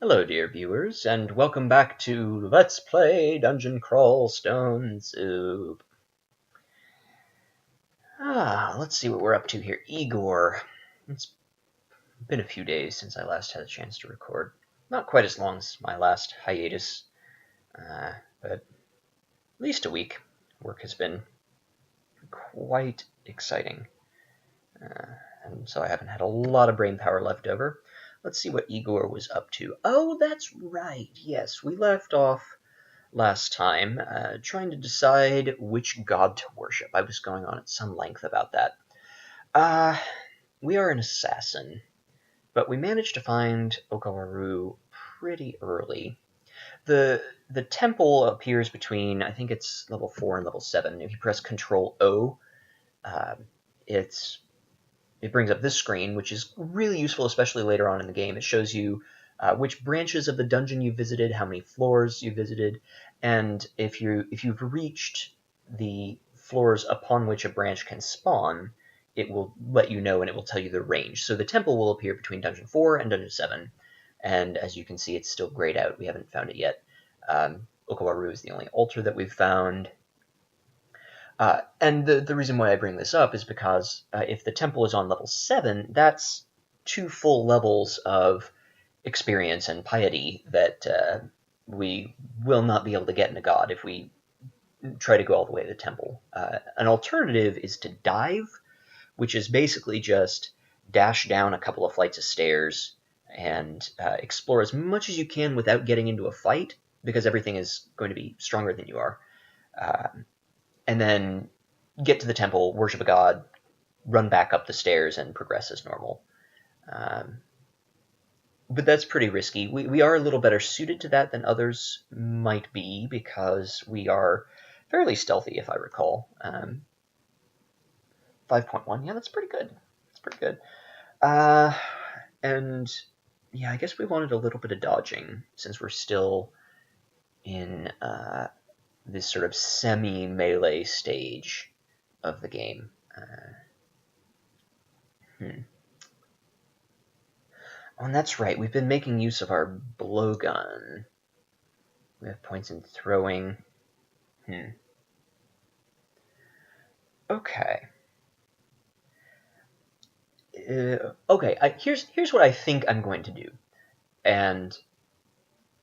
Hello, dear viewers, and welcome back to Let's Play Dungeon Crawl Stone Soup. Let's see what we're up to here. Igor. It's been a few days since I last had a chance to record. Not quite as long as my last hiatus, but at least a week. Work has been quite exciting, and so I haven't had a lot of brain power left over. Let's see what Igor was up to. Oh, that's right. Yes, we left off last time, trying to decide which god to worship. I was going on at some length about that. We are an assassin, but we managed to find Okawaru pretty early. The temple appears between, I think it's level 4 and level 7. If you press Control O, uh, it brings up this screen, which is really useful, especially later on in the game. It shows you which branches of the dungeon you visited, how many floors you visited, and if you've reached the floors upon which a branch can spawn, it will let you know and it will tell you the range. So the temple will appear between Dungeon 4 and Dungeon 7, and as you can see, it's still grayed out. We haven't found it yet. Okawaru is the only altar that we've found. And the reason why I bring this up is because if the temple is on level 7, that's 2 full levels of experience and piety that we will not be able to get in a god if we try to go all the way to the temple. An alternative is to dive, which is basically just dash down a couple of flights of stairs and explore as much as you can without getting into a fight, because everything is going to be stronger than you are. And then get to the temple, worship a god, run back up the stairs, and progress as normal. But that's pretty risky. We are a little better suited to that than others might be, because we are fairly stealthy, if I recall. 5.1, yeah, that's pretty good. That's pretty good. And yeah, I guess we wanted a little bit of dodging, since we're still in this sort of semi-melee stage of the game. Oh, and that's right, we've been making use of our blowgun. We have points in throwing. Okay. Here's what I think I'm going to do. And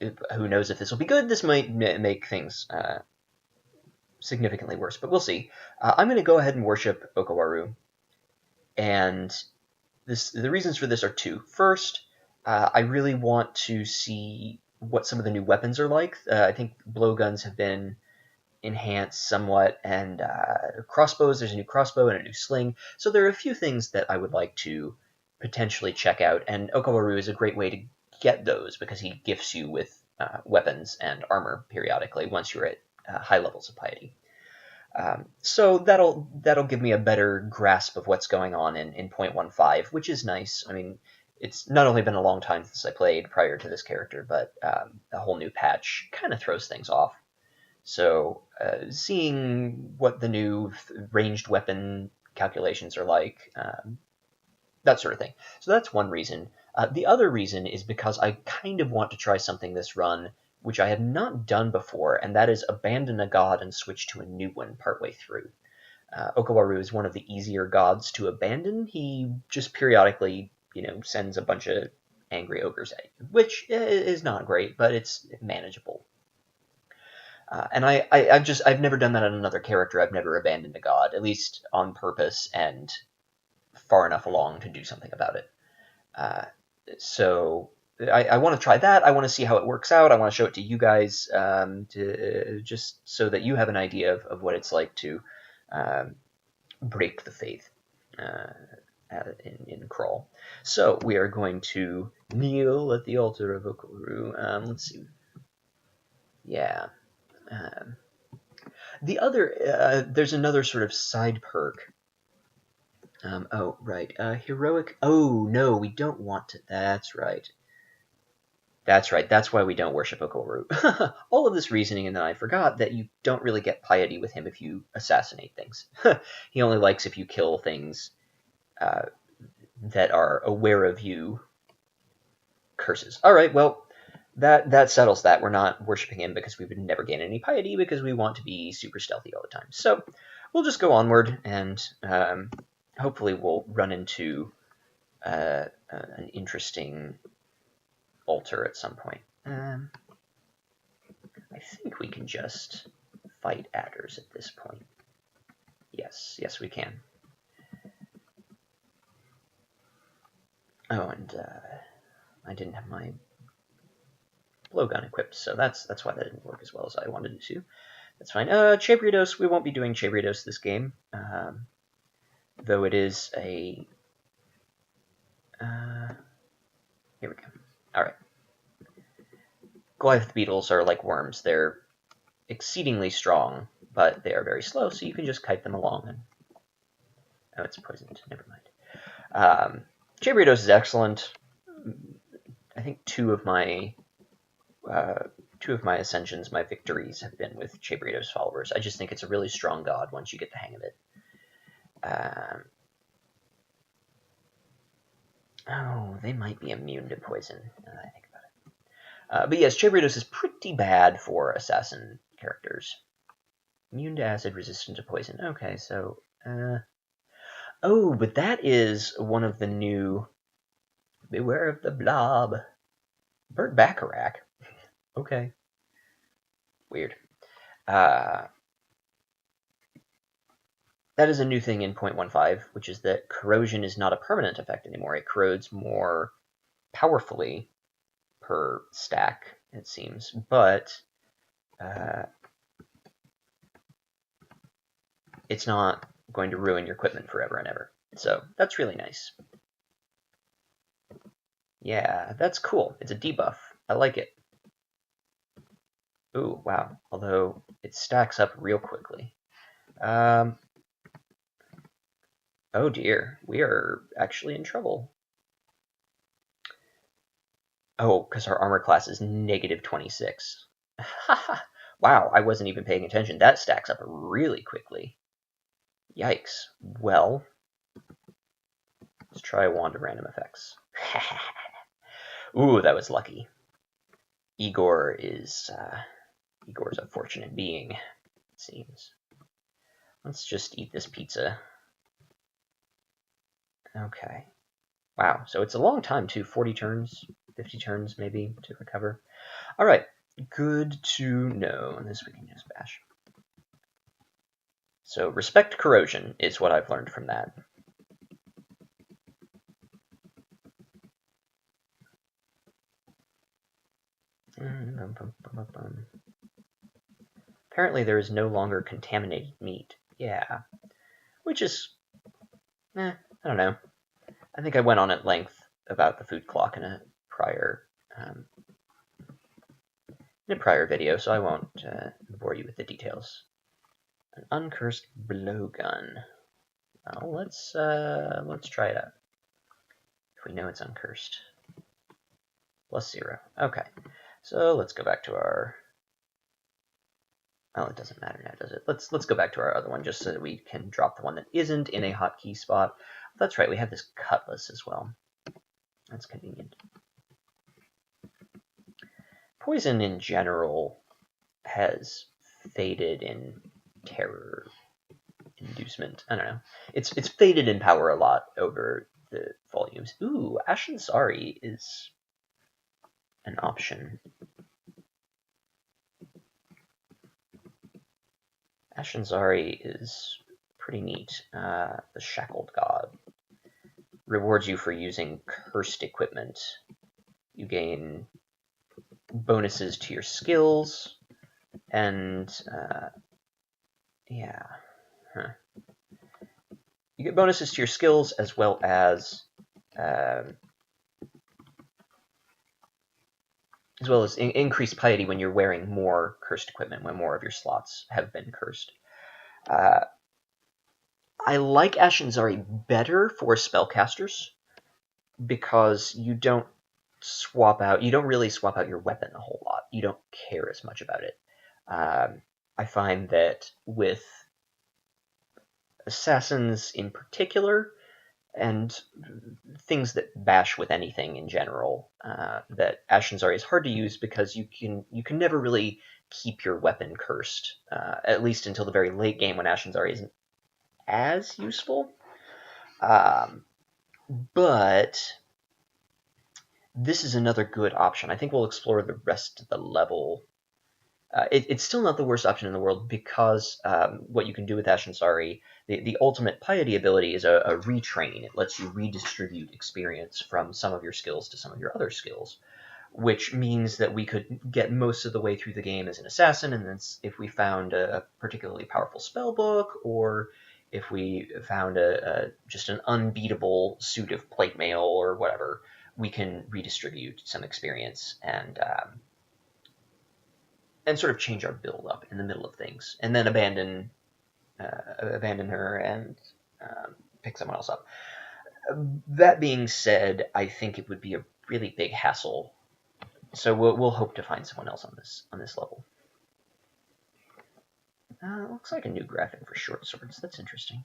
who knows if this will be good. This might make things significantly worse, but we'll see. I'm going to go ahead and worship Okawaru. And the reasons for this are two. First, I really want to see what some of the new weapons are like. I think blowguns have been enhanced somewhat, and crossbows, there's a new crossbow and a new sling. So there are a few things that I would like to potentially check out, and Okawaru is a great way to get those, because he gifts you with weapons and armor periodically once you're at high levels of piety. So that'll give me a better grasp of what's going on in 0.15, which is nice. I mean, it's not only been a long time since I played prior to this character, but a whole new patch kind of throws things off. So seeing what the new ranged weapon calculations are like, that sort of thing. So that's one reason. The other reason is because I kind of want to try something this run which I had not done before, and that is abandon a god and switch to a new one partway through. Okawaru is one of the easier gods to abandon. He just periodically, sends a bunch of angry ogres at you, which is not great, but it's manageable. And I've never done that on another character. I've never abandoned a god, at least on purpose and far enough along to do something about it. So I want to try that. I want to see how it works out. I want to show it to you guys, just so that you have an idea of what it's like to break the faith in Crawl. So we are going to kneel at the altar of Okawaru. Let's see. Yeah. The other, there's another sort of side perk. Oh, right. Heroic. Oh, no, we don't want to. That's right. That's right. That's why we don't worship Okawaru. All of this reasoning, and then I forgot that you don't really get piety with him if you assassinate things. He only likes if you kill things that are aware of you. Curses. All right, well, that settles that. We're not worshiping him because we would never gain any piety, because we want to be super stealthy all the time. So we'll just go onward, and hopefully we'll run into an interesting altar at some point. I think we can just fight adders at this point. Yes, we can. Oh, and I didn't have my blowgun equipped, so that's why that didn't work as well as I wanted it to. That's fine. Chabriados, we won't be doing Chabriados this game, though it is a... here we go. Alright. Goliath beetles are like worms. They're exceedingly strong, but they are very slow, so you can just kite them along. And... oh, it's poisoned. Never mind. Chabriados is excellent. I think two of my ascensions, my victories, have been with Chabriados followers. I just think it's a really strong god once you get the hang of it. Oh, they might be immune to poison, now that I think about it. But yes, Chabriados is pretty bad for assassin characters. Immune to acid, resistant to poison. Okay, so... oh, but that is one of the new... beware of the blob. Burt Bacharach. Okay. Weird. That is a new thing in 0.15, which is that corrosion is not a permanent effect anymore. It corrodes more powerfully per stack, it seems, but it's not going to ruin your equipment forever and ever. So that's really nice. Yeah, that's cool. It's a debuff. I like it. Ooh, wow. Although it stacks up real quickly. Oh dear, we are actually in trouble. Oh, because our armor class is negative 26. Wow, I wasn't even paying attention. That stacks up really quickly. Yikes. Well, let's try a wand of random effects. Ooh, that was lucky. Igor's a fortunate being, it seems. Let's just eat this pizza. Okay. Wow, so it's a long time too. 40 turns, 50 turns maybe to recover. All right, good to know. And this we can just bash. So respect corrosion is what I've learned from that. Apparently there is no longer contaminated meat. Yeah. Which is... I don't know. I think I went on at length about the food clock in a prior video, so I won't bore you with the details. An uncursed blowgun. Well, let's try it out. If we know it's uncursed. +0. Okay. So let's go back to our... oh, it doesn't matter now, does it? Let's go back to our other one, just so that we can drop the one that isn't in a hotkey spot. That's right, we have this cutlass as well. That's convenient. Poison in general has faded in terror inducement. I don't know. It's faded in power a lot over the volumes. Ooh, Ashen Sari is an option. Ashen Zari is pretty neat. The Shackled God rewards you for using cursed equipment. You gain bonuses to your skills, and yeah. You get bonuses to your skills as well as increased piety when you're wearing more cursed equipment, when more of your slots have been cursed. I like Ashen Zari better for spellcasters because you don't really swap out your weapon a whole lot. You don't care as much about it. I find that with assassins in particular, and things that bash with anything in general. That Ashen Zari is hard to use because you can never really keep your weapon cursed, at least until the very late game when Ashen Zari isn't as useful. Um, but this is another good option. I think we'll explore the rest of the level. It's still not the worst option in the world because what you can do with Ashen Zari, the ultimate piety ability is a retrain. It lets you redistribute experience from some of your skills to some of your other skills, which means that we could get most of the way through the game as an assassin, and then if we found a particularly powerful spell book, or if we found just an unbeatable suit of plate mail or whatever, we can redistribute some experience and sort of change our build up in the middle of things, and then abandon her and pick someone else up. That being said, I think it would be a really big hassle, so we'll hope to find someone else on this level. Looks like a new graphic for short swords. That's interesting.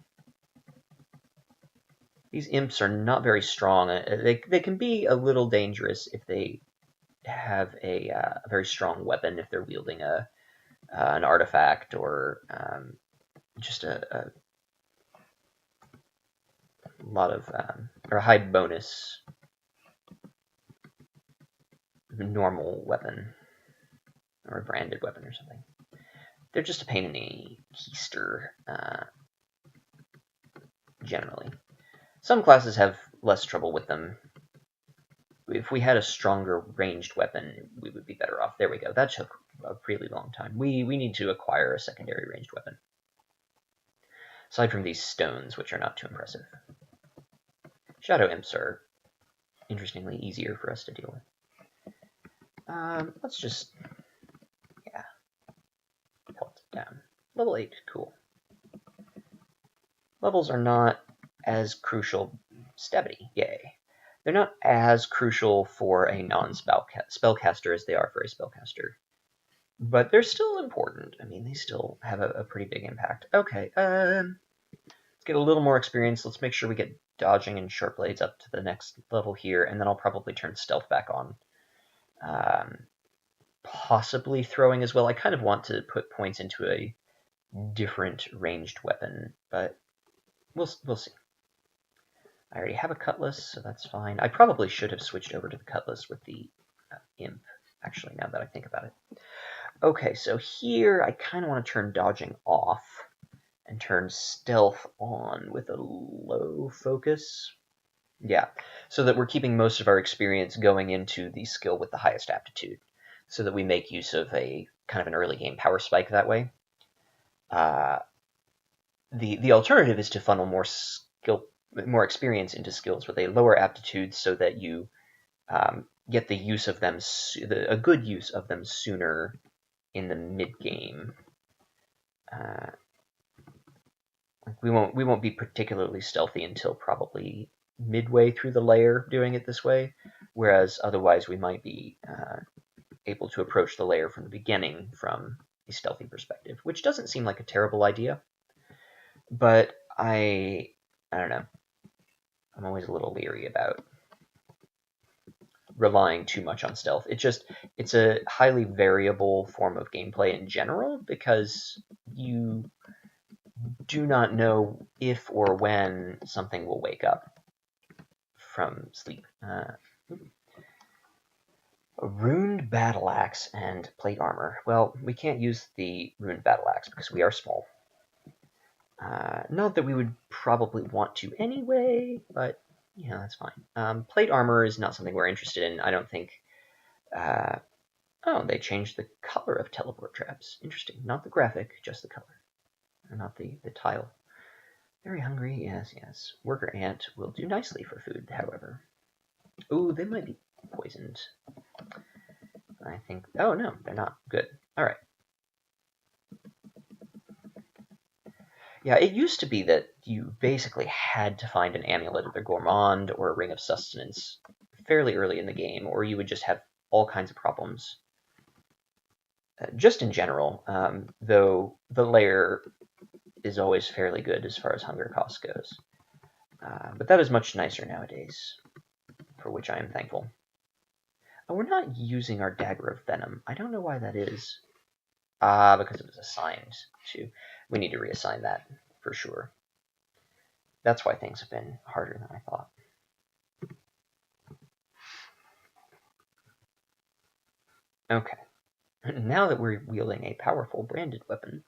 These imps are not very strong. They can be a little dangerous if they have a very strong weapon, if they're wielding an artifact or just a lot of or a high bonus normal weapon or a branded weapon or something. They're just a pain in the keister, generally. Some classes have less trouble with them. If we had a stronger ranged weapon, we would be better off. There we go. That took a really long time. We need to acquire a secondary ranged weapon. Aside from these stones, which are not too impressive. Shadow imps are interestingly easier for us to deal with. Let's just, yeah, pelt it down. Level 8, cool. Levels are not as crucial. Stabity, yay. They're not as crucial for a non-spellcaster as they are for a spellcaster. But they're still important. I mean, they still have a pretty big impact. Okay, let's get a little more experience. Let's make sure we get dodging and short blades up to the next level here, and then I'll probably turn stealth back on. Possibly throwing as well. I kind of want to put points into a different ranged weapon, but we'll see. I already have a cutlass, so that's fine. I probably should have switched over to the cutlass with the imp, actually, now that I think about it. Okay, so here I kind of want to turn dodging off and turn stealth on with a low focus. Yeah, so that we're keeping most of our experience going into the skill with the highest aptitude, so that we make use of a kind of an early game power spike that way. The alternative is to funnel more experience into skills with a lower aptitude, so that you get the use of them, a good use of them sooner in the mid game. We won't be particularly stealthy until probably midway through the layer doing it this way, whereas otherwise we might be able to approach the layer from the beginning from a stealthy perspective, which doesn't seem like a terrible idea. But I don't know. I'm always a little leery about relying too much on stealth. It's a highly variable form of gameplay in general, because you do not know if or when something will wake up from sleep. A runed battle axe and plate armor. Well, we can't use the runed battle axe because we are small. Not that we would probably want to anyway, but yeah, that's fine. Plate armor is not something we're interested in. I don't think. Oh, they changed the color of teleport traps. Interesting. Not the graphic, just the color. Not the tile. Very hungry, yes. Worker ant will do nicely for food, however. Ooh, they might be poisoned. I think. Oh no, they're not. Good. All right. Yeah, it used to be that you basically had to find an amulet of the gourmand or a ring of sustenance fairly early in the game, or you would just have all kinds of problems. Just in general, though the layer is always fairly good as far as hunger cost goes. But that is much nicer nowadays, for which I am thankful. Oh, we're not using our Dagger of Venom. I don't know why that is. Because it was assigned to. We need to reassign that, for sure. That's why things have been harder than I thought. Okay. Now that we're wielding a powerful branded weapon.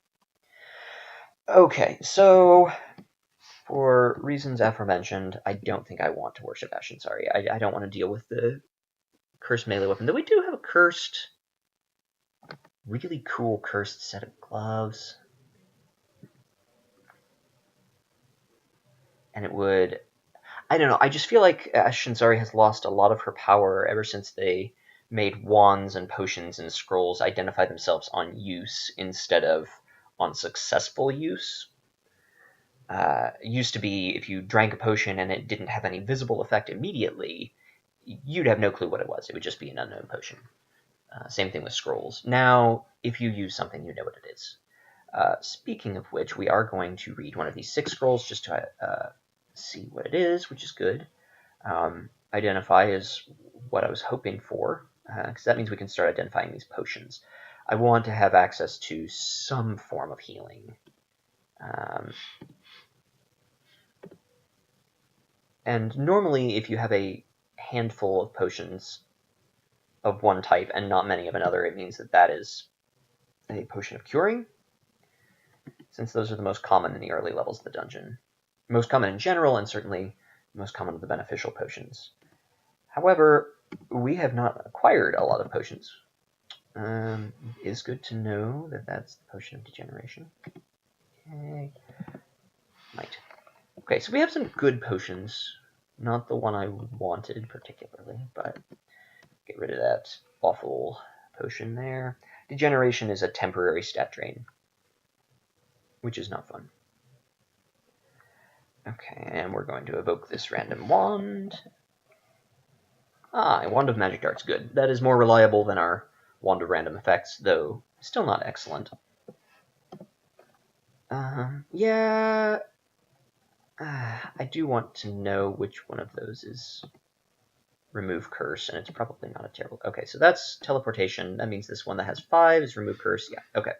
Okay, so for reasons aforementioned, I don't think I want to worship Ashensari. I don't want to deal with the cursed melee weapon, though we do have a cursed, really cool cursed set of gloves. And it would, I don't know, I just feel like Ashensari has lost a lot of her power ever since they made wands and potions and scrolls identify themselves on use instead of on successful use. Used to be if you drank a potion and it didn't have any visible effect immediately, you'd have no clue what it was. It would just be an unknown potion. Same thing with scrolls. Now, if you use something, you know what it is. Speaking of which, we are going to read one of these 6 scrolls just to see what it is, which is good. Identify is what I was hoping for, because that means we can start identifying these potions. I want to have access to some form of healing. And normally, if you have a handful of potions of one type and not many of another, it means that that is a potion of curing, since those are the most common in the early levels of the dungeon. Most common in general, and certainly most common of the beneficial potions. However, we have not acquired a lot of potions. It is good to know that that's the potion of degeneration. Okay. Might. Okay, so we have some good potions. Not the one I wanted particularly, but get rid of that awful potion there. Degeneration is a temporary stat drain, which is not fun. Okay, and we're going to evoke this random wand. A Wand of Magic Dart's good. That is more reliable than our Wand of Random Effects, though still not excellent. Yeah, I do want to know which one of those is Remove Curse, and it's probably not a terrible... Okay, so that's Teleportation. That means this one that has 5 is Remove Curse. Yeah, okay.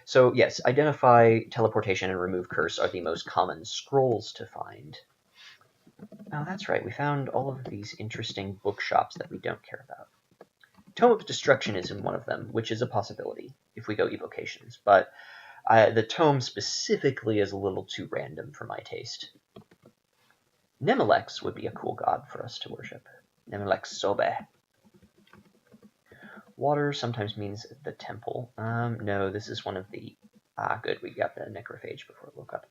So yes, Identify, Teleportation, and Remove Curse are the most common scrolls to find. Oh, that's right. We found all of these interesting bookshops that we don't care about. Tome of Destruction is in one of them, which is a possibility if we go evocations, but the tome specifically is a little too random for my taste. Nemelex would be a cool god for us to worship. Nemelex Sobe. Water sometimes means the temple. No, this is one of the... good, we got the Necrophage before it woke up.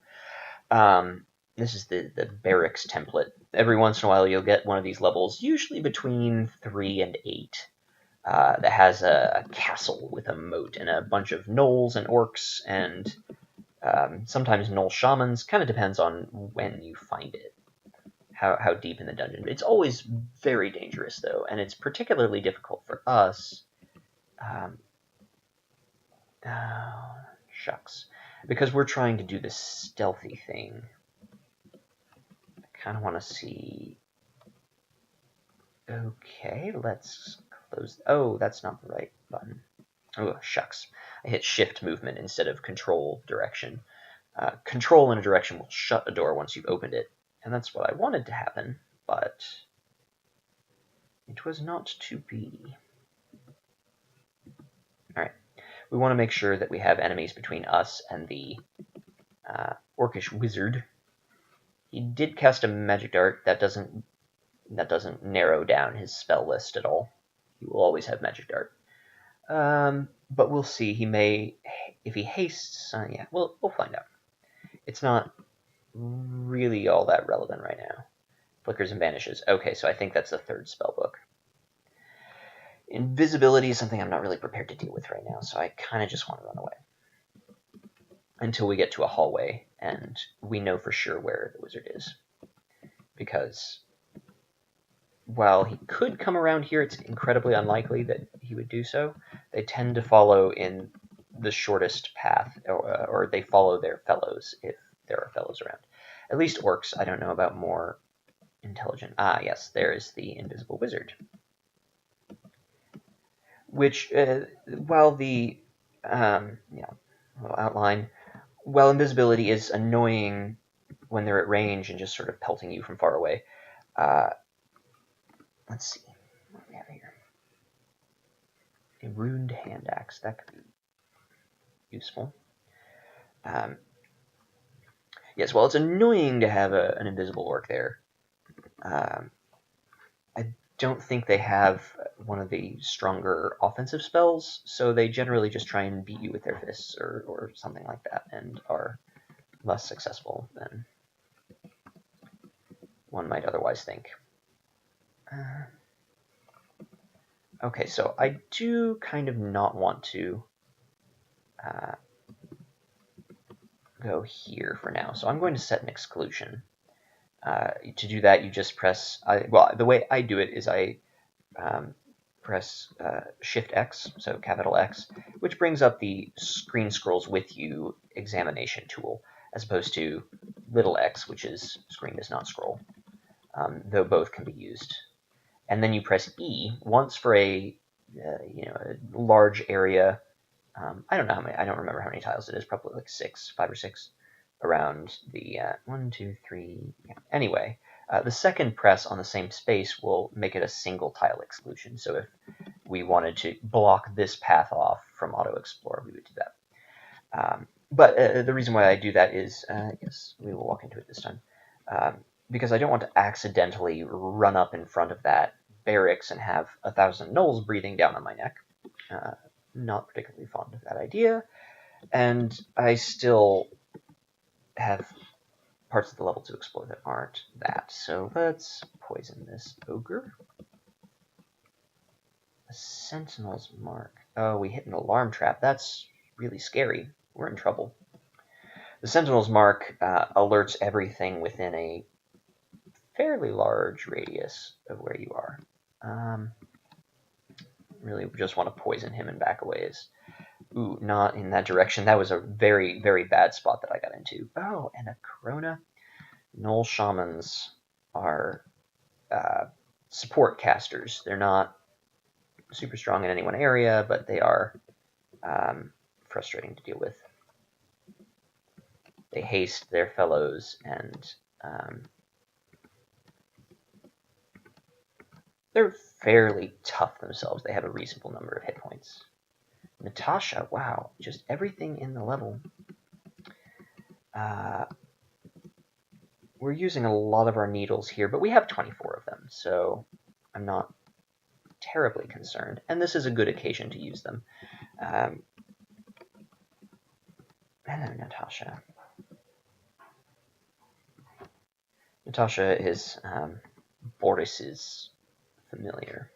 This is the Barracks template. Every once in a while you'll get one of these levels, usually between 3 and 8, that has a castle with a moat and a bunch of gnolls and orcs and sometimes gnoll shamans. Kind of depends on when you find it, how deep in the dungeon. It's always very dangerous, though, and it's particularly difficult for us. Oh, shucks. Because we're trying to do this stealthy thing. I kind of want to see... Okay, let's close... Oh, that's not the right button. Oh, shucks. I hit shift movement instead of control direction. Control in a direction will shut a door once you've opened it. And that's what I wanted to happen, but it was not to be. Alright. We want to make sure that we have enemies between us and the orcish wizard. He did cast a magic dart. That doesn't narrow down his spell list at all. He will always have magic dart. But we'll see. He may, if he hastes, yeah, we'll find out. It's not really all that relevant right now. Flickers and vanishes. Okay, so I think that's the 3rd spell book. Invisibility is something I'm not really prepared to deal with right now, so I kind of just want to run away. Until we get to a hallway, and we know for sure where the wizard is. Because while he could come around here, it's incredibly unlikely that he would do so. They tend to follow in the shortest path, or they follow their fellows if there are fellows around. At least orcs. I don't know about more intelligent. Ah, yes, there is the invisible wizard. Which, while the little outline, while invisibility is annoying when they're at range and just sort of pelting you from far away. Let's see what we have here. A runed hand axe. That could be useful. Yes, well, it's annoying to have an invisible orc there. I don't think they have one of the stronger offensive spells, so they generally just try and beat you with their fists or something like that, and are less successful than one might otherwise think. Okay, so I do kind of not want to go here for now, so I'm going to set an exclusion. To do that, you just press, well, the way I do it is I press Shift X, so capital X, which brings up the screen scrolls with you examination tool, as opposed to little x, which is screen does not scroll, though both can be used. And then you press E once for a large area. I don't know how many. I don't remember how many tiles it is. Probably like 5 or 6 around the 1, 2, 3. Yeah. Anyway, the second press on the same space will make it a single tile exclusion. So if we wanted to block this path off from Auto Explore, we would do that. But the reason why I do that is, yes, we will walk into it this time, because I don't want to accidentally run up in front of that barracks and have 1,000 gnolls breathing down on my neck. Not particularly fond of that idea, and I still have parts of the level to explore that aren't that. So let's poison this ogre. A sentinel's mark. Oh, we hit an alarm trap. That's really scary. We're in trouble. The sentinel's mark alerts everything within a fairly large radius of where you are. Really just want to poison him and back a ways. Ooh, not in that direction. That was a very, very bad spot that I got into. Oh, and a corona. Gnoll shamans are support casters. They're not super strong in any one area, but they are frustrating to deal with. They haste their fellows, and they're fairly tough themselves. They have a reasonable number of hit points. Natasha, wow, just everything in the level. We're using a lot of our needles here, but we have 24 of them, so I'm not terribly concerned. And this is a good occasion to use them. Hello, Natasha. Natasha is Boris's familiar.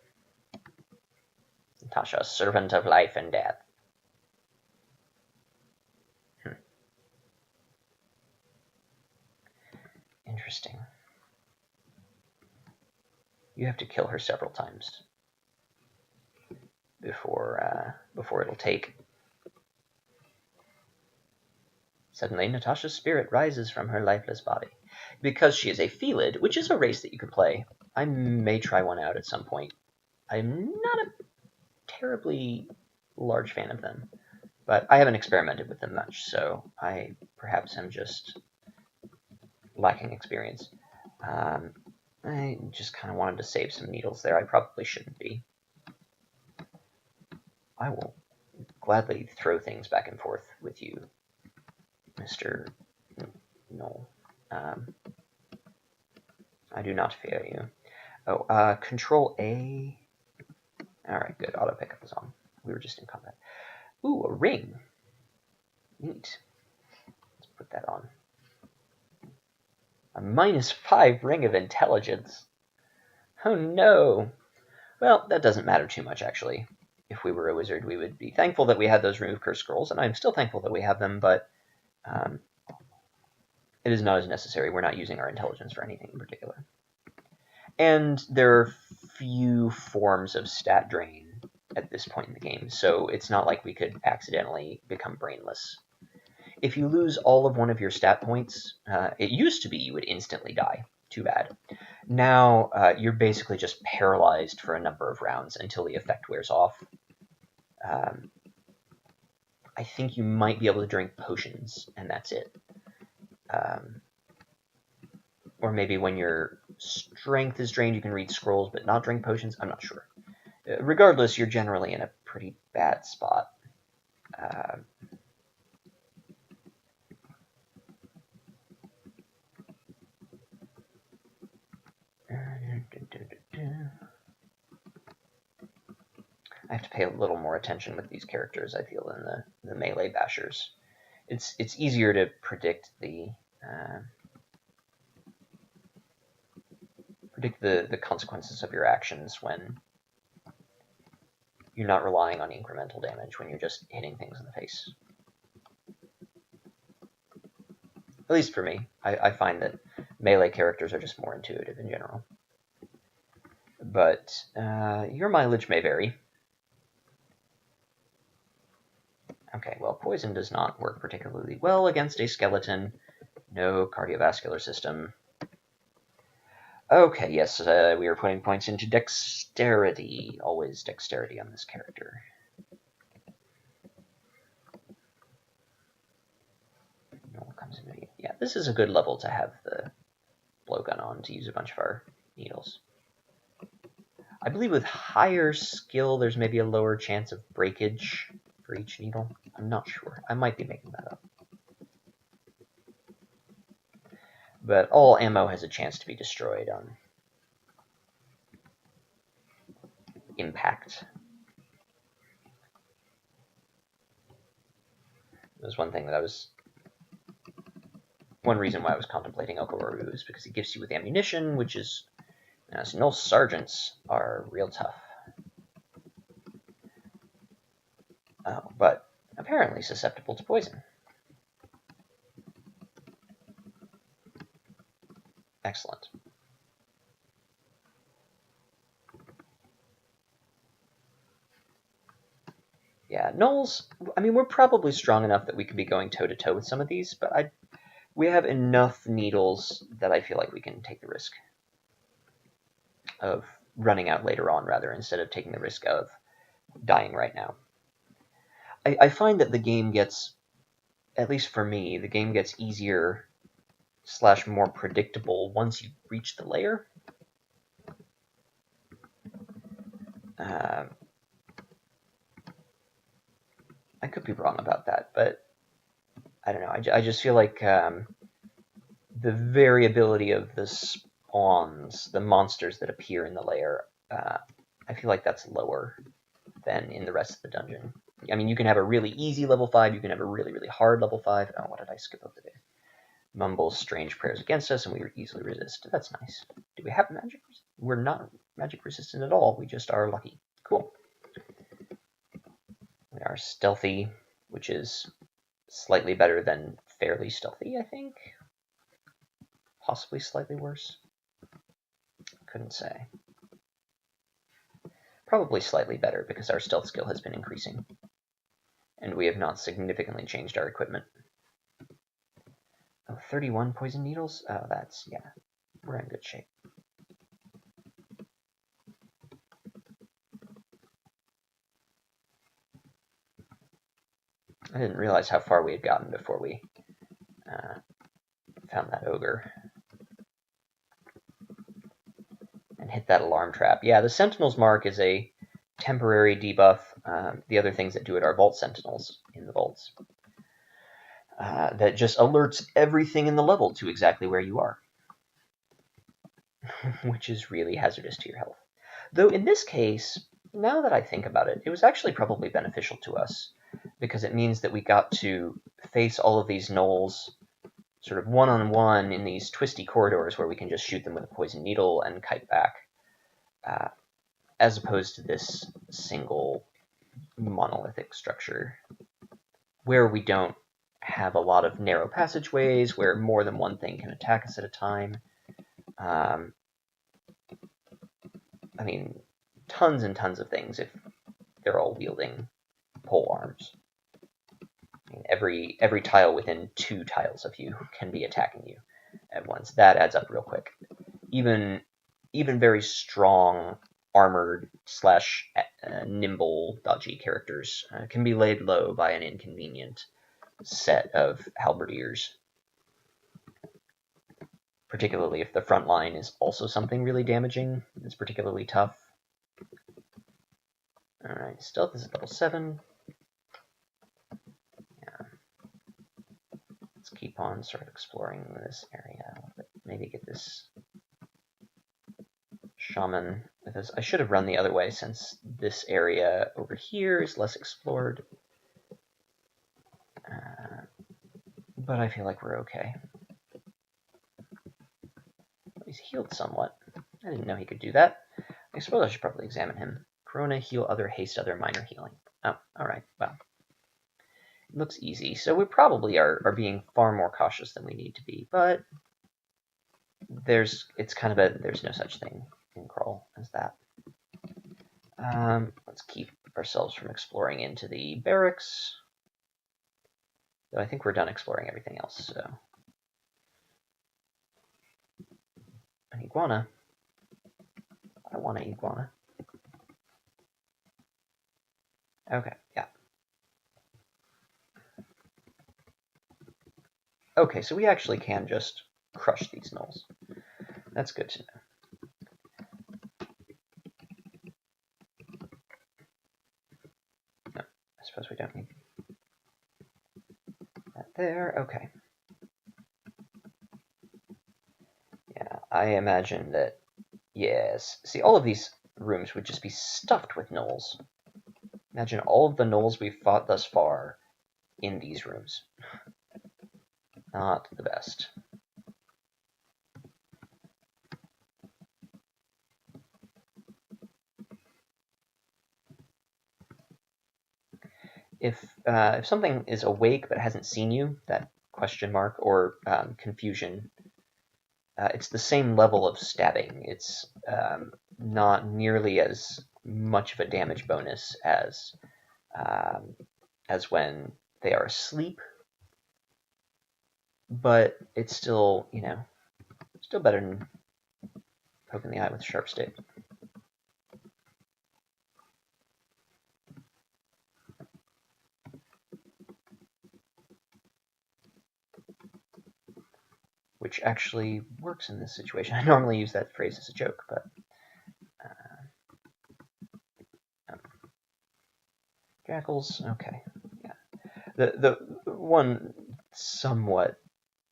Natasha, servant of life and death. Interesting. You have to kill her several times before it'll take. Suddenly, Natasha's spirit rises from her lifeless body. Because she is a Felid, which is a race that you could play. I may try one out at some point. I'm not a terribly large fan of them, but I haven't experimented with them much, so I perhaps am just lacking experience. I just kind of wanted to save some needles there. I probably shouldn't be. I will gladly throw things back and forth with you, Mr. Gnoll. I do not fear you. Oh, Control A. Alright, good. Auto pickup is on. We were just in combat. Ooh, a ring. Neat. Let's put that on. A -5 ring of intelligence. Oh no. Well, that doesn't matter too much, actually. If we were a wizard, we would be thankful that we had those remove curse scrolls, and I'm still thankful that we have them, but it is not as necessary. We're not using our intelligence for anything in particular. And there are few forms of stat drain at this point in the game, so it's not like we could accidentally become brainless. If you lose all of one of your stat points, it used to be you would instantly die. Too bad. Now you're basically just paralyzed for a number of rounds until the effect wears off. I think you might be able to drink potions, and that's it. Or maybe when your strength is drained, you can read scrolls but not drink potions. I'm not sure. Regardless, you're generally in a pretty bad spot. I have to pay a little more attention with these characters, I feel, than the melee bashers. It's easier to predict the consequences of your actions when you're not relying on incremental damage, when you're just hitting things in the face. At least for me, I find that melee characters are just more intuitive in general. But your mileage may vary. Okay, well, poison does not work particularly well against a skeleton. No cardiovascular system. Okay, yes, we are putting points into dexterity. Always dexterity on this character. Yeah, this is a good level to have the blowgun on to use a bunch of our needles. I believe with higher skill, there's maybe a lower chance of breakage for each needle. I'm not sure. I might be making that up. But all ammo has a chance to be destroyed on impact. It was one thing that one reason why I was contemplating Okowaru is because it gives you with ammunition, which is, so null sergeants are real tough. Oh, but apparently susceptible to poison. Excellent. Yeah, Knolls, I mean, we're probably strong enough that we could be going toe-to-toe with some of these, but we have enough needles that I feel like we can take the risk of running out later on, rather, instead of taking the risk of dying right now. I find that the game gets, at least for me, the game gets easier / more predictable once you reach the layer. I could be wrong about that, but I don't know. I just feel like the variability of the spawns, the monsters that appear in the layer, I feel like that's lower than in the rest of the dungeon. I mean, you can have a really easy level 5, you can have a really, really hard level 5. Oh, what did I skip over there? Mumbles strange prayers against us, and we easily resist. That's nice. Do we have magic? We're not magic resistant at all. We just are lucky. Cool. We are stealthy, which is slightly better than fairly stealthy, I think. Possibly slightly worse. Couldn't say. Probably slightly better because our stealth skill has been increasing. And we have not significantly changed our equipment. Oh, 31 poison needles? Oh, that's, yeah. We're in good shape. I didn't realize how far we had gotten before we found that ogre. And hit that alarm trap. Yeah, the Sentinel's Mark is a temporary debuff. The other things that do it are Vault Sentinels in the vaults. That just alerts everything in the level to exactly where you are. Which is really hazardous to your health. Though in this case, now that I think about it, it was actually probably beneficial to us, because it means that we got to face all of these gnolls sort of one-on-one in these twisty corridors where we can just shoot them with a poison needle and kite back, as opposed to this single monolithic structure where we don't have a lot of narrow passageways, where more than one thing can attack us at a time. I mean, tons and tons of things if they're all wielding pole arms. I mean, every tile within 2 tiles of you can be attacking you at once. That adds up real quick. Even very strong armored slash nimble dodgy characters can be laid low by an inconvenient set of halberdiers, particularly if the front line is also something really damaging. It's particularly tough. Alright, stealth is a double 7. Yeah. Let's keep on sort of exploring this area a little bit. Maybe get this shaman with us. I should have run the other way since this area over here is less explored. But I feel like we're okay. He's healed somewhat. I didn't know he could do that. I suppose I should probably examine him. Corona, heal other, haste other, minor healing. Oh, alright, well. It looks easy, so we probably are being far more cautious than we need to be, but there's no such thing in Crawl as that. Let's keep ourselves from exploring into the barracks. Though I think we're done exploring everything else, so. An iguana. I want an iguana. Okay, yeah. Okay, so we actually can just crush these gnolls. That's good to know. No, I suppose we don't need that there. Okay. Yeah, I imagine that, yes. See, all of these rooms would just be stuffed with gnolls. Imagine all of the gnolls we've fought thus far in these rooms. Not the best. If something is awake but hasn't seen you, that question mark or confusion, it's the same level of stabbing. It's not nearly as much of a damage bonus as when they are asleep, but it's still, still better than poking the eye with a sharp stick. Which actually works in this situation. I normally use that phrase as a joke, but jackals, okay, yeah. The one somewhat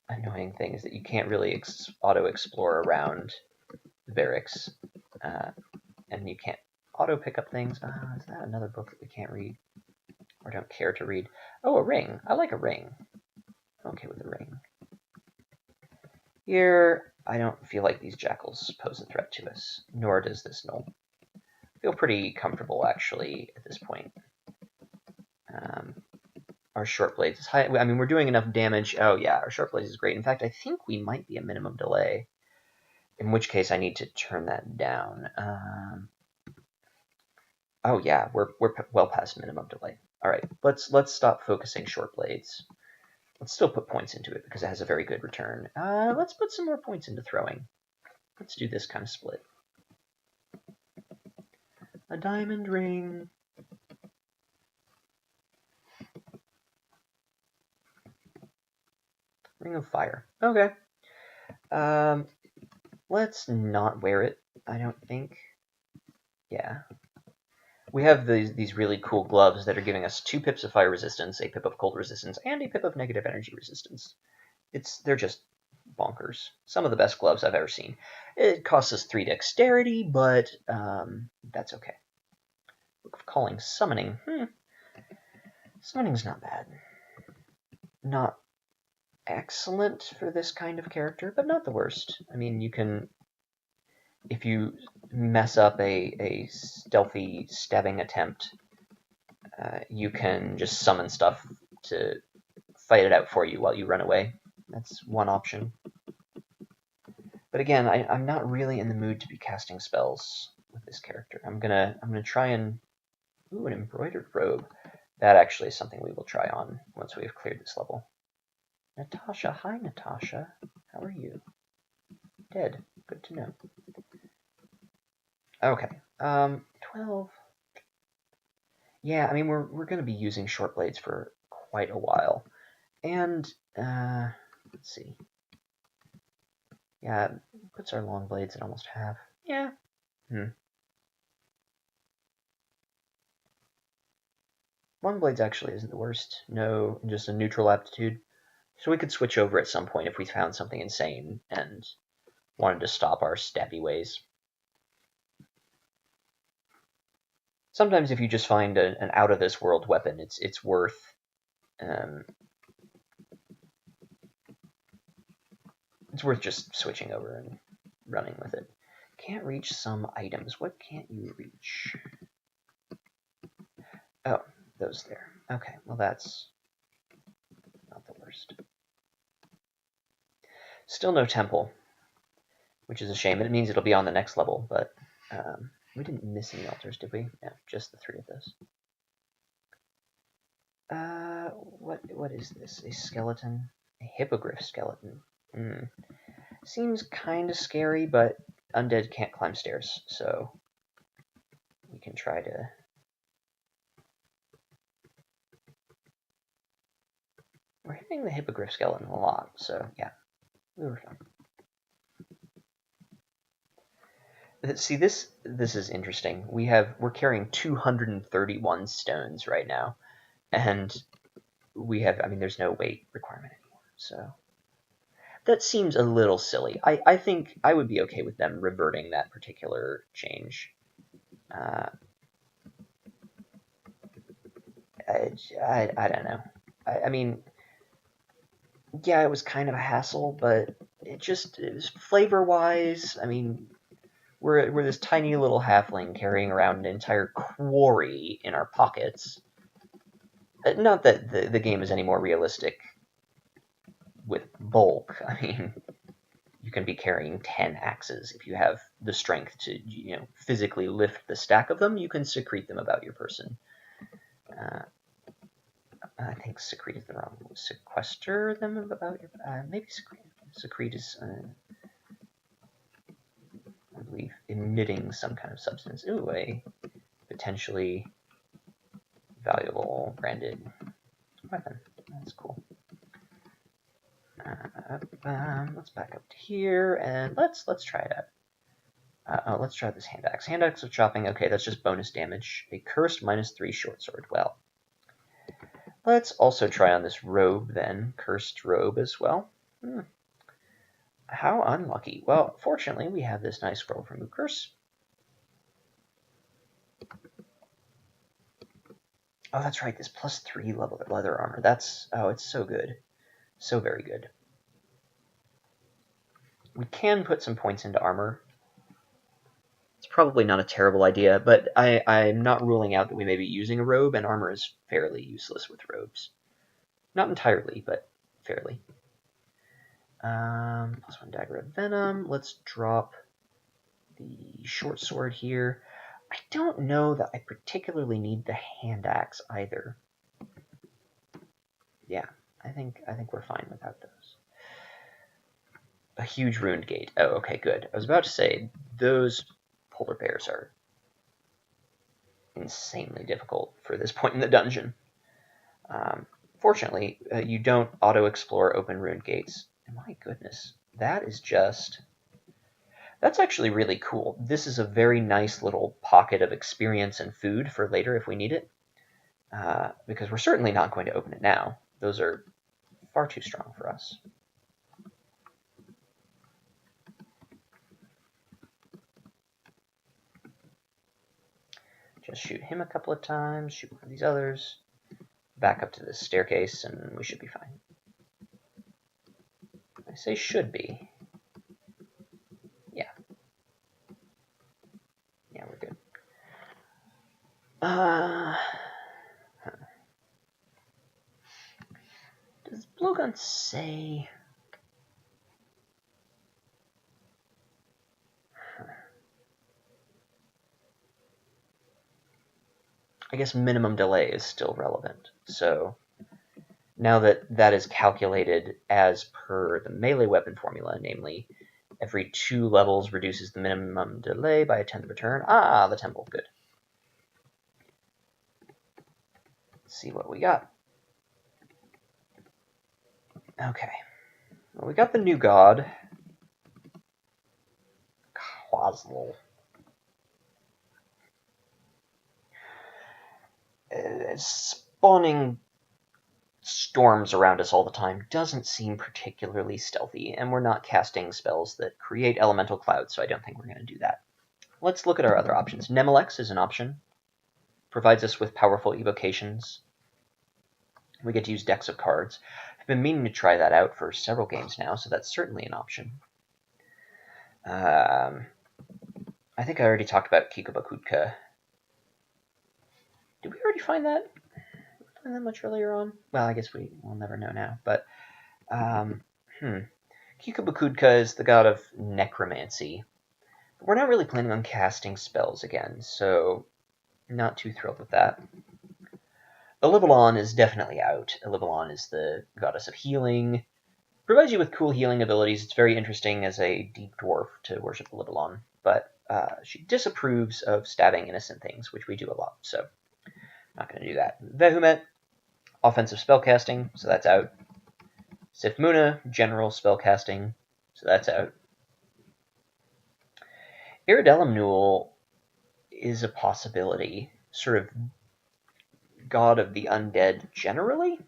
annoying thing is that you can't really auto-explore around the barracks, and you can't auto-pick up things. Is that another book that we can't read, or don't care to read? Oh, a ring. I like a ring. I'm okay with a ring. Here, I don't feel like these jackals pose a threat to us, nor does this gnoll. I feel pretty comfortable, actually, at this point. Our short blades is high. I mean, we're doing enough damage. Oh, yeah, our short blades is great. In fact, I think we might be a minimum delay, in which case I need to turn that down. Oh, yeah, we're well past minimum delay. All right, let's stop focusing short blades. Let's still put points into it because it has a very good return. Let's put some more points into throwing. Let's do this kind of split. A diamond ring. Ring of Fire. Okay. Let's not wear it, I don't think. Yeah. We have these really cool gloves that are giving us 2 pips of fire resistance, a pip of cold resistance, and a pip of negative energy resistance. They're just bonkers. Some of the best gloves I've ever seen. It costs us 3 dexterity, but that's okay. Book of Calling, Summoning. Summoning's not bad. Not excellent for this kind of character, but not the worst. I mean, you can, if you mess up a stealthy stabbing attempt, you can just summon stuff to fight it out for you while you run away. That's one option. But again, I'm not really in the mood to be casting spells with this character. I'm gonna try and... Ooh, an embroidered robe. That actually is something we will try on once we have cleared this level. Natasha, hi Natasha. How are you? Dead. Good to know. Okay. 12. Yeah, I mean we're gonna be using short blades for quite a while. And let's see. Yeah, it puts our long blades at almost half. Yeah. Long blades actually isn't the worst. No, just a neutral aptitude. So we could switch over at some point if we found something insane and wanted to stop our stabby ways. Sometimes if you just find an out of this world weapon, it's worth just switching over and running with it. Can't reach some items. What can't you reach? Oh, those there. Okay, well that's not the worst. Still no temple, which is a shame. It means it'll be on the next level, but we didn't miss any altars, did we? No, just the 3 of those. What is this? A skeleton? A hippogriff skeleton. Seems kind of scary, but undead can't climb stairs, so we can try to... We're hitting the hippogriff skeleton a lot, so yeah, we were fine. See, this is interesting. We're carrying 231 stones right now, and we have, I mean, there's no weight requirement anymore, so that seems a little silly. I think I would be okay with them reverting that particular change. I don't know. I mean, yeah, it was kind of a hassle, but it was flavor-wise, I mean, we're this tiny little halfling carrying around an entire quarry in our pockets. Not that the game is any more realistic with bulk. I mean, you can be carrying 10 axes. If you have the strength to, physically lift the stack of them, you can secrete them about your person. I think secrete is the wrong one. Sequester them about your... maybe secrete. Secrete is, I believe, emitting some kind of substance. Ooh, a potentially valuable branded weapon. That's cool. Let's back up to here, and let's try it out. Let's try this hand axe. Hand axe of chopping. Okay, that's just bonus damage. A cursed -3 short sword. Well, let's also try on this robe then. Cursed robe as well. How unlucky. Well, fortunately, we have this nice scroll from Curse. Oh, that's right. This +3 leather armor. It's so good. So very good. We can put some points into armor. It's probably not a terrible idea, but I'm not ruling out that we may be using a robe, and armor is fairly useless with robes. Not entirely, but fairly. +1 dagger of venom. Let's drop the short sword here. I don't know that I particularly need the hand axe either. Yeah, I think we're fine without those. A huge ruined gate. Oh, okay, good. I was about to say, those polar bears are insanely difficult for this point in the dungeon. Fortunately, you don't auto-explore open ruined gates. And my goodness, that's actually really cool. This is a very nice little pocket of experience and food for later if we need it. Because we're certainly not going to open it now. Those are far too strong for us. Just shoot him a couple of times, shoot one of these others, back up to this staircase, and we should be fine. I say should be. Yeah. Yeah, we're good. Does blowgun say... I guess minimum delay is still relevant. So now that that is calculated as per the melee weapon formula, namely every 2 levels reduces the minimum delay by a 10th of a turn. Ah, the temple, good. Let's see what we got. Okay, well, we got the new god, Quasl. Spawning storms around us all the time doesn't seem particularly stealthy, and we're not casting spells that create elemental clouds, so I don't think we're going to do that. Let's look at our other options. Nemelex is an option. Provides us with powerful evocations. We get to use decks of cards. I've been meaning to try that out for several games now, so that's certainly an option. I think I already talked about Kikobakudka. Did we already find that? Did we find that much earlier on? Well, I guess we'll never know now. But Kikobakudka is the god of necromancy. We're not really planning on casting spells again, so not too thrilled with that. Elibalon is definitely out. Elibalon is the goddess of healing. Provides you with cool healing abilities. It's very interesting as a deep dwarf to worship Elibalon, but she disapproves of stabbing innocent things, which we do a lot, so not going to do that. Vehumet, offensive spellcasting, so that's out. Sifmuna, general spellcasting, so that's out. Iridelimnul is a possibility, sort of god of the undead generally.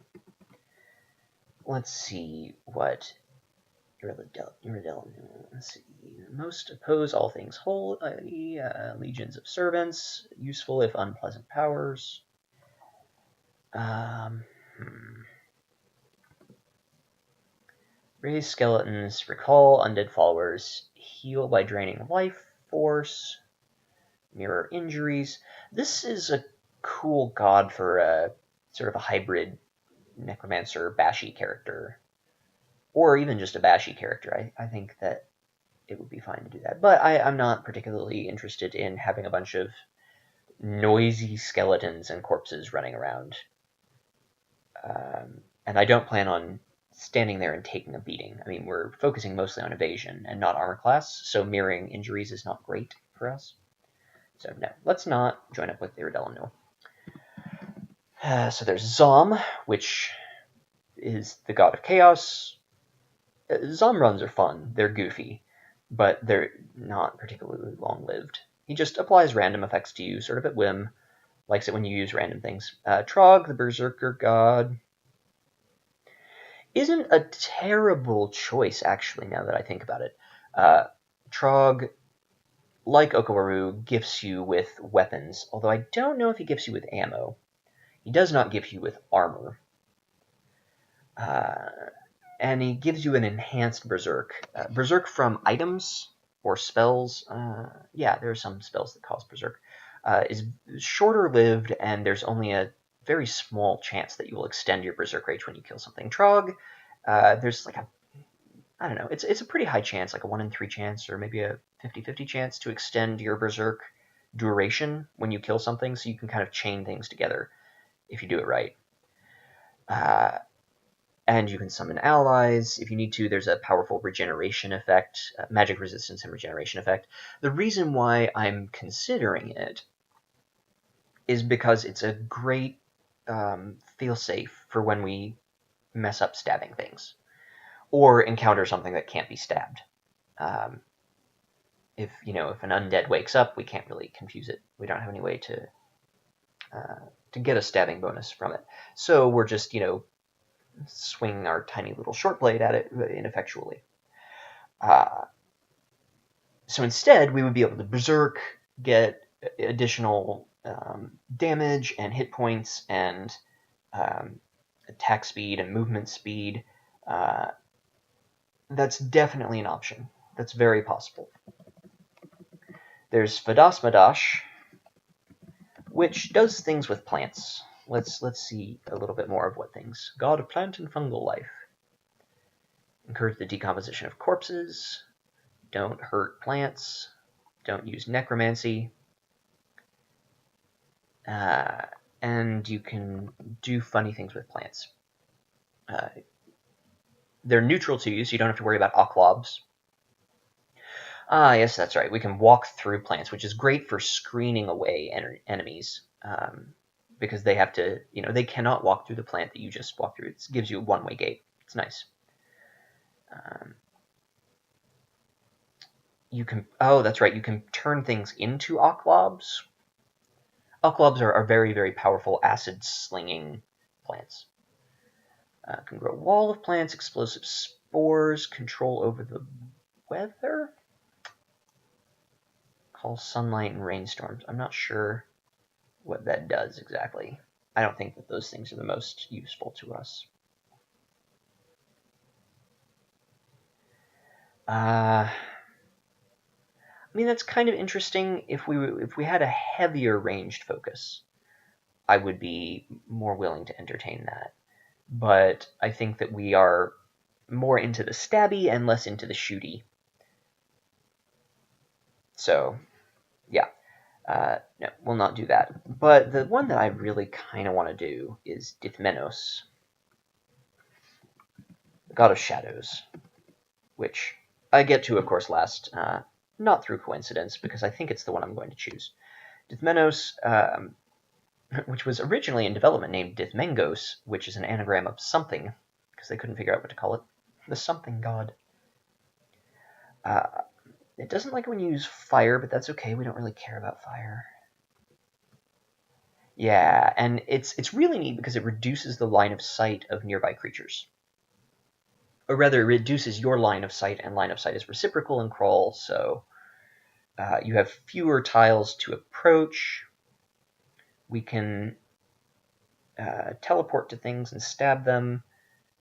Let's see what Iridelimnul. Let's see. Most oppose all things holy, legions of servants, useful if unpleasant powers. Raise skeletons, recall undead followers, heal by draining life force, mirror injuries. This is a cool god for a sort of a hybrid necromancer bashy character, or even just a bashy character. I think that it would be fine to do that, but I'm not particularly interested in having a bunch of noisy skeletons and corpses running around, and I don't plan on standing there and taking a beating. I mean, we're focusing mostly on evasion and not armor class, so mirroring injuries is not great for us. So no, let's not join up with Iridelimnul. So there's Zom, which is the god of chaos. Zom runs are fun. They're goofy, but they're not particularly long-lived. He just applies random effects to you, sort of at whim. Likes it when you use random things. Trog, the berserker god, isn't a terrible choice, actually, now that I think about it. Trog, like Okawaru, gifts you with weapons, although I don't know if he gifts you with ammo. He does not give you with armor. And he gives you an enhanced berserk. Berserk from items or spells. Yeah, there are some spells that cause berserk. Is shorter lived, and there's only a very small chance that you will extend your berserk rage when you kill something. Trog, there's like I don't know, it's a pretty high chance, like a 1 in 3 chance, or maybe a 50-50 chance to extend your berserk duration when you kill something, so you can kind of chain things together if you do it right. And you can summon allies if you need to. There's a powerful regeneration effect, magic resistance and regeneration effect. The reason why I'm considering it is because it's a great feel-safe for when we mess up stabbing things or encounter something that can't be stabbed. If an undead wakes up, we can't really confuse it. We don't have any way to get a stabbing bonus from it. So we're just, swing our tiny little short blade at it ineffectually. So instead, we would be able to berserk, get additional damage and hit points and attack speed and movement speed. That's definitely an option. That's very possible. There's Vadasmadash, which does things with plants. Let's see a little bit more of what things. God of plant and fungal life. Encourage the decomposition of corpses. Don't hurt plants. Don't use necromancy. and you can do funny things with plants. They're neutral to you, so you don't have to worry about oklobs. Ah, yes, that's right. We can walk through plants, which is great for screening away enemies, because they have to, they cannot walk through the plant that you just walked through. It gives you a one-way gate. It's nice. You can, oh, that's right. You can turn things into oklobs. Oklobs are very, very powerful acid-slinging plants. Can grow wall of plants, explosive spores, control over the weather. Call sunlight and rainstorms. I'm not sure what that does exactly. I don't think that those things are the most useful to us. I mean, that's kind of interesting. If we had a heavier ranged focus, I would be more willing to entertain that. But I think that we are more into the stabby and less into the shooty. So, yeah. No, we'll not do that. But the one that I really kind of want to do is Dithmenos, the god of shadows, which I get to, of course, last, not through coincidence, because I think it's the one I'm going to choose. Dithmenos, which was originally in development named Dithmengos, which is an anagram of something, because they couldn't figure out what to call it. The something god. It doesn't like it when you use fire, but that's okay. We don't really care about fire. Yeah, and it's really neat because it reduces the line of sight of nearby creatures. Or rather, it reduces your line of sight, and line of sight is reciprocal in crawl, so you have fewer tiles to approach. We can teleport to things and stab them.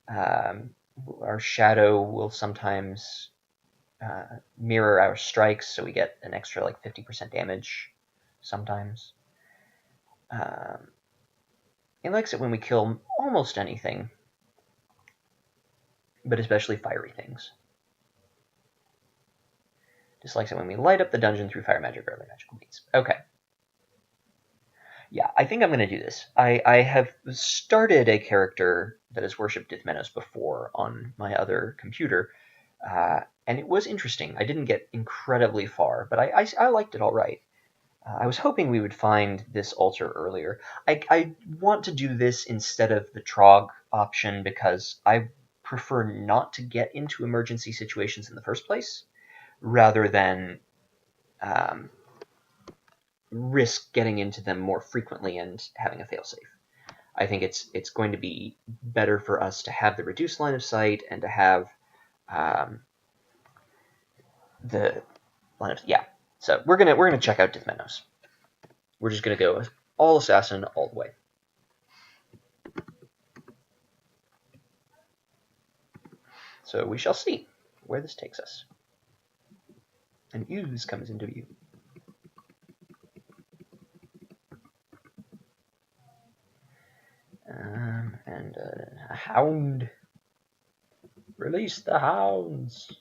Our shadow will sometimes mirror our strikes, so we get an extra like 50% damage sometimes. It likes it when we kill almost anything, but especially fiery things. Dislikes it when we light up the dungeon through fire magic or other magical means. Okay. Yeah, I think I'm going to do this. I have started a character that has worshipped Dithmenos before on my other computer, and it was interesting. I didn't get incredibly far, but I liked it all right. I was hoping we would find this altar earlier. I want to do this instead of the Trog option because I prefer not to get into emergency situations in the first place, rather than risk getting into them more frequently and having a failsafe. I think it's going to be better for us to have the reduced line of sight and to have the line of, yeah. So we're gonna check out Dithmenos. We're just gonna go all assassin all the way. So we shall see where this takes us. An ooze comes into view. And a hound. Release the hounds.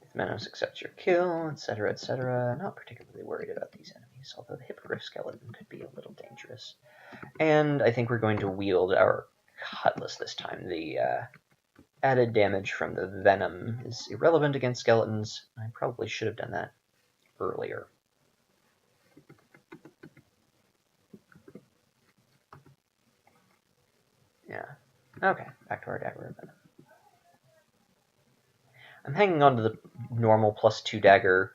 Dithmenos accepts your kill, etc., etc. Not particularly worried about these enemies, although the hippogriff skeleton could be a little dangerous. And I think we're going to wield our cutlass this time. The added damage from the venom is irrelevant against skeletons. I probably should have done that earlier. Yeah. Okay, back to our dagger of venom. I'm hanging on to the normal +2 dagger,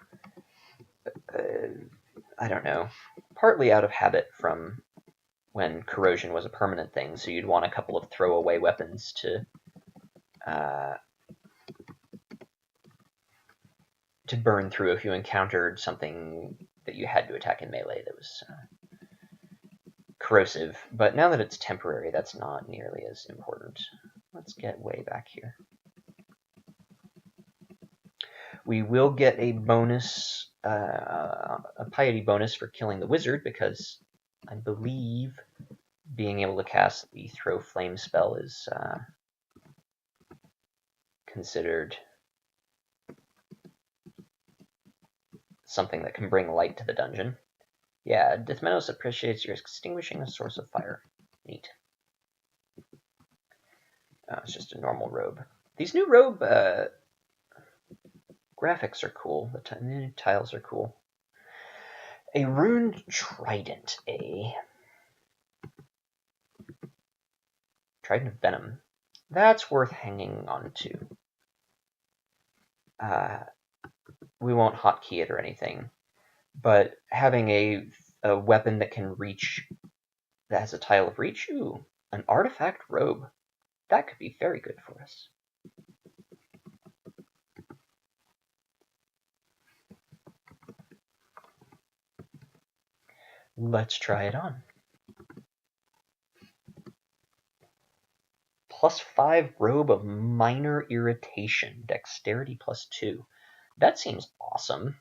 I don't know, partly out of habit from when corrosion was a permanent thing, so you'd want a couple of throwaway weapons to burn through if you encountered something that you had to attack in melee that was corrosive. But now that it's temporary, that's not nearly as important. Let's get way back here. We will get a bonus, a piety bonus for killing the wizard, because I believe being able to cast the throw flame spell is considered something that can bring light to the dungeon. Yeah, Dithmenos appreciates your extinguishing a source of fire. Neat. It's just a normal robe. These new robe graphics are cool. The new tiles are cool. A runed trident, Trident of Venom. That's worth hanging on to. We won't hotkey it or anything, but having a weapon that can reach, that has a tile of reach, ooh, an artifact robe. That could be very good for us. Let's try it on. +5 robe of minor irritation, dexterity +2. That seems awesome.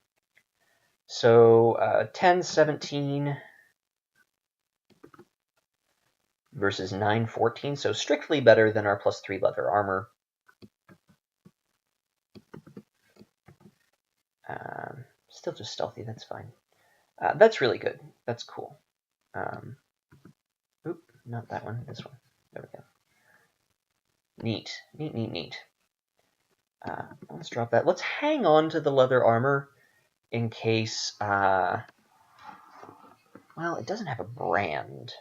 So 10, 17 versus 9, 14. So strictly better than our +3 leather armor. Still just stealthy, that's fine. That's really good. That's cool. Oop, not that one, this one. There we go. Neat, neat, neat, neat. Let's drop that. Let's hang on to the leather armor in case, well, it doesn't have a brand.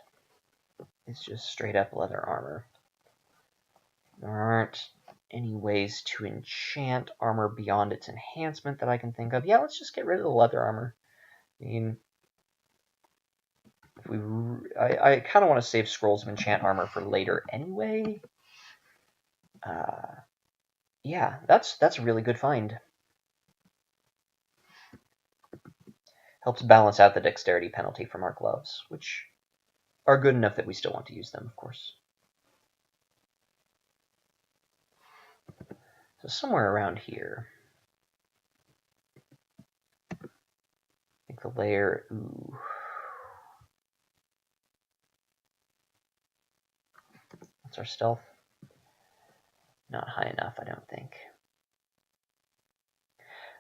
It's just straight up leather armor. There aren't any ways to enchant armor beyond its enhancement that I can think of. Yeah, let's just get rid of the leather armor. I mean, I kind of want to save scrolls of enchant armor for later anyway. Yeah, that's a really good find. Helps balance out the dexterity penalty from our gloves, which are good enough that we still want to use them, of course. So somewhere around here. I think the layer, ooh. What's our stealth? Not high enough, I don't think.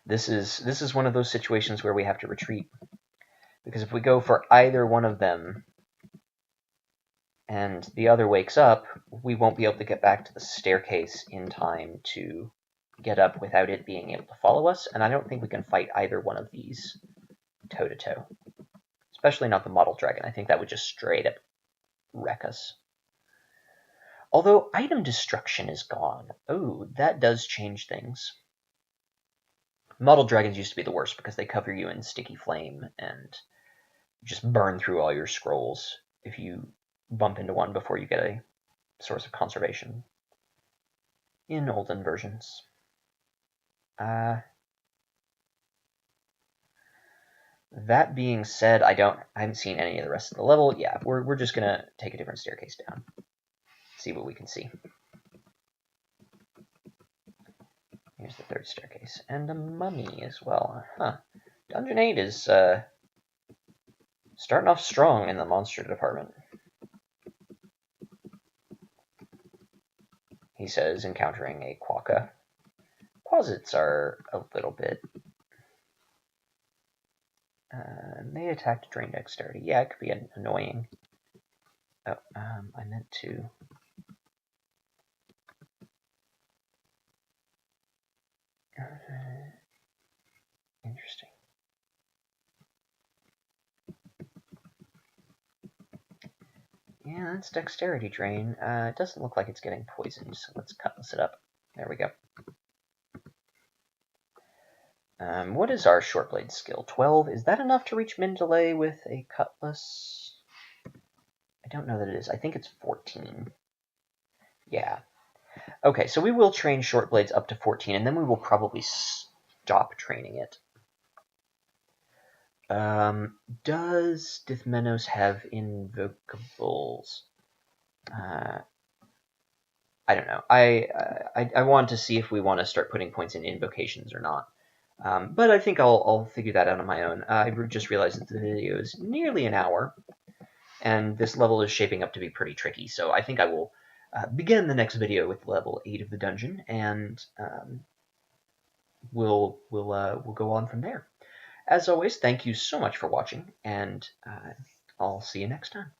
This is one of those situations where we have to retreat. Because if we go for either one of them and the other wakes up, we won't be able to get back to the staircase in time to get up without it being able to follow us, and I don't think we can fight either one of these toe-to-toe. Especially not the model dragon. I think that would just straight up wreck us. Although item destruction is gone. Oh, that does change things. Model dragons used to be the worst because they cover you in sticky flame and just burn through all your scrolls if you bump into one before you get a source of conservation in olden versions. That being said, I haven't seen any of the rest of the level. Yeah, we're just gonna take a different staircase down. See what we can see. Here's the third staircase. And a mummy as well. Huh. Dungeon 8 is starting off strong in the monster department. He says, encountering a quokka. Quasits are a little bit... they attack to drain dexterity. Yeah, it could be annoying. Oh, I meant to... Interesting. Yeah, that's dexterity drain. It doesn't look like it's getting poisoned, so let's cutlass it up. There we go. What is our short blade skill? 12. Is that enough to reach Mindalay with a cutlass? I don't know that it is. I think it's 14. Yeah. Okay, so we will train short blades up to 14, and then we will probably stop training it. Does Dithmenos have invocables? I don't know. I want to see if we want to start putting points in invocations or not. But I think I'll figure that out on my own. I just realized that the video is nearly an hour, and this level is shaping up to be pretty tricky. So I think I will begin the next video with level 8 of the dungeon, and we'll go on from there. As always, thank you so much for watching, and I'll see you next time.